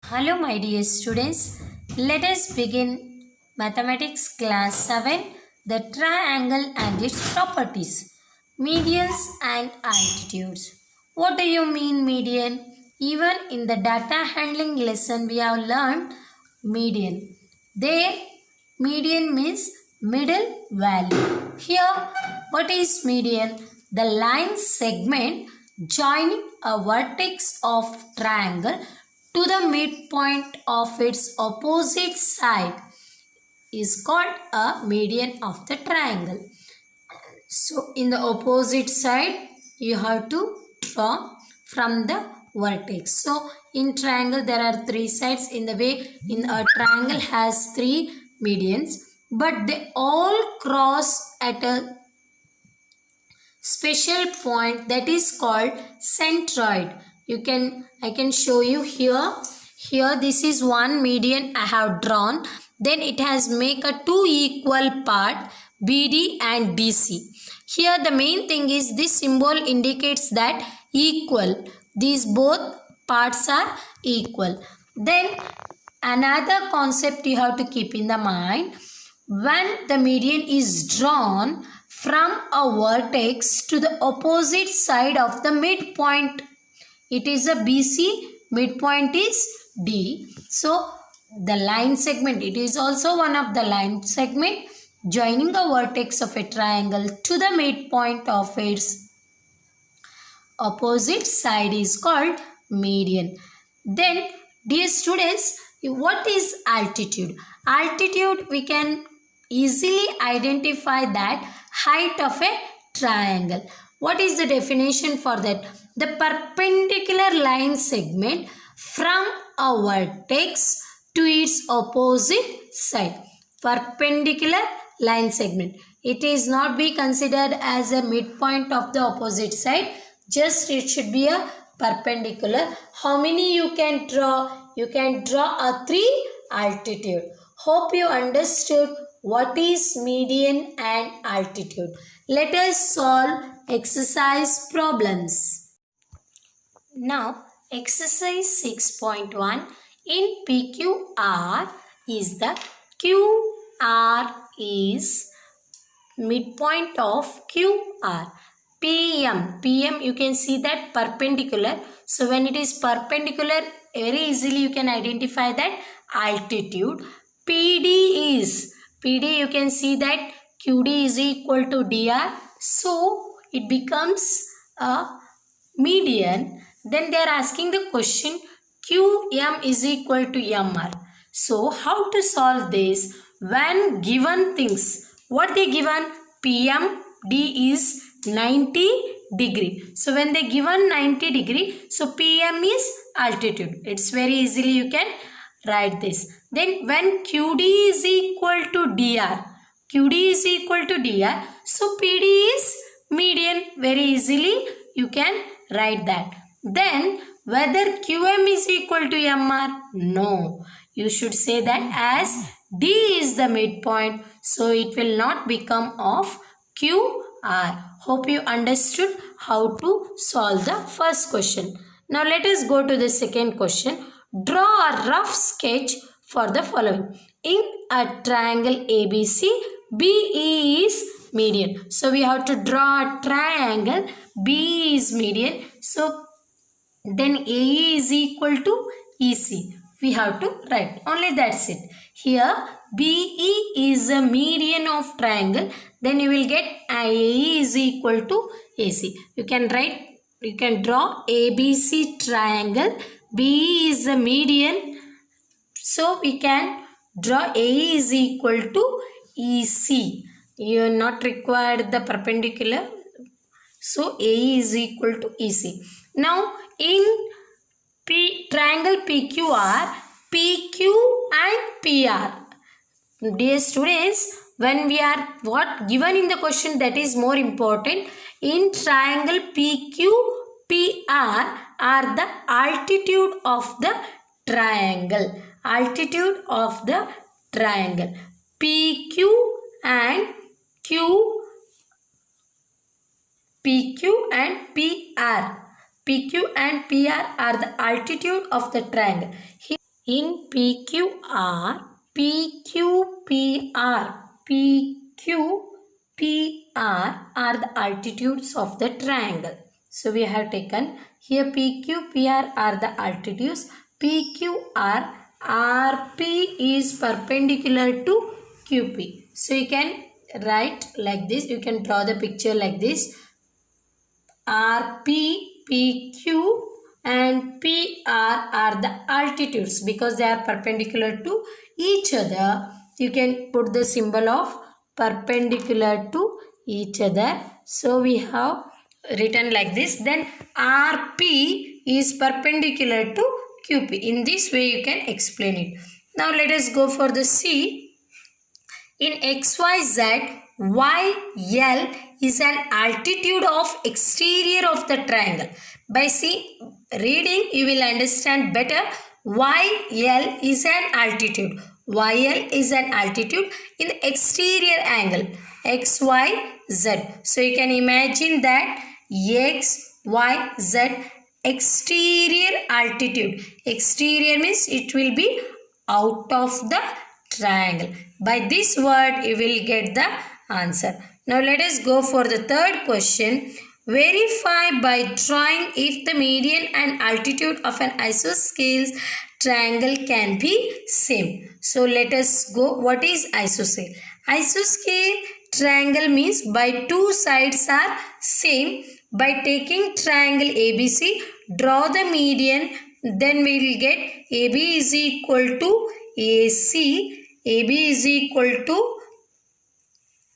Hello, my dear students. Let us begin Mathematics Class 7, the triangle and its properties, medians and altitudes. What do you mean median? Even in the data handling lesson, we have learned median. There, median means middle value. Here, what is median? The line segment joining a vertex of triangle to the midpoint of its opposite side is called a median of the triangle. So in the opposite side you have to draw from the vertex. So in triangle there are three sides. In the way in a triangle has three medians, but they all cross at a special point that is called centroid. I can show you here. Here this is one median I have drawn. Then it has make a two equal part BD and DC. Here the main thing is this symbol indicates that equal. These both parts are equal. Then another concept you have to keep in the mind. When the median is drawn from a vertex to the opposite side of the midpoint, it is a BC, midpoint is D. So the line segment, it is also one of the line segment joining a vertex of a triangle to the midpoint of its opposite side is called median. Then dear students, what is altitude? Altitude, we can easily identify that height of a triangle. What is the definition for that? The perpendicular line segment from a vertex to its opposite side. Perpendicular line segment. It is not be considered as a midpoint of the opposite side. Just it should be a perpendicular. How many you can draw? You can draw a 3 altitude. Hope you understood what is median and altitude. Let us solve exercise problems. Now, exercise 6.1 in PQR is the QR is midpoint of QR. PM you can see that perpendicular. So when it is perpendicular, very easily you can identify that altitude. PD you can see that QD is equal to DR. So it becomes a median. Then they are asking the question QM is equal to MR. So how to solve this? When given things, what they given? PM D is 90 degree. So when they given 90 degree, so PM is altitude. It's very easily you can write this. Then when QD is equal to DR, so PD is median. Very easily you can write that. Then whether QM is equal to MR? No. You should say that as D is the midpoint, so it will not become of QR. Hope you understood how to solve the first question. Now let us go to the second question. Draw a rough sketch for the following. In a triangle ABC, BE is median. So we have to draw a triangle. BE is median. So then AE is equal to EC. We have to write. Only that's it. Here BE is a median of triangle. Then you will get AE is equal to AC. You can draw ABC triangle. BE is the median. So we can draw AE is equal to EC. You are not required the perpendicular. So AE is equal to EC. Now in triangle PQR, PQ and PR. Dear students, when we are what given in the question, that is more important. In triangle PQ, PR are the altitude of the triangle. Altitude of the triangle. PQ and PR. PQ and PR are the altitude of the triangle. In PQR, PQPR are the altitudes of the triangle. So we have taken here PQPR are the altitudes. PQR, RP is perpendicular to QP. So you can write like this. You can draw the picture like this. RP, PQ and PR are the altitudes because they are perpendicular to each other. You can put the symbol of perpendicular to each other. So we have written like this. Then RP is perpendicular to QP. In this way you can explain it. Now let us go for the C. In XYZ, YL is an altitude of exterior of the triangle. By reading, you will understand better. YL is an altitude. YL is an altitude in the exterior angle. XYZ. So you can imagine that XYZ exterior altitude. Exterior means it will be out of the triangle. By this word you will get the answer. Now let us go for the third question. Verify by drawing if the median and altitude of an isosceles triangle can be same. So let us go. What is isoscale? Isoscale triangle means by two sides are same. By taking triangle ABC, draw the median, then we will get AB is equal to AC. AB is equal to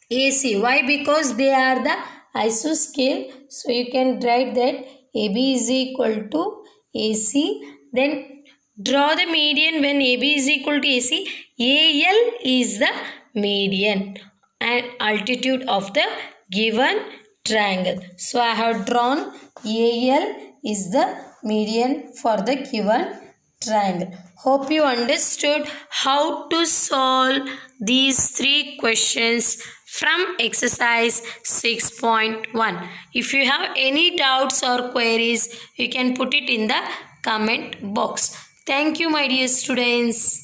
AC. Why? Because they are the isoscale. So you can write that AB is equal to AC. Then draw the median when AB is equal to AC. AL is the median and altitude of the given triangle. So I have drawn AL is the median for the given triangle. Hope you understood how to solve these three questions from exercise 6.1. If you have any doubts or queries, you can put it in the comment box. Thank you, my dear students.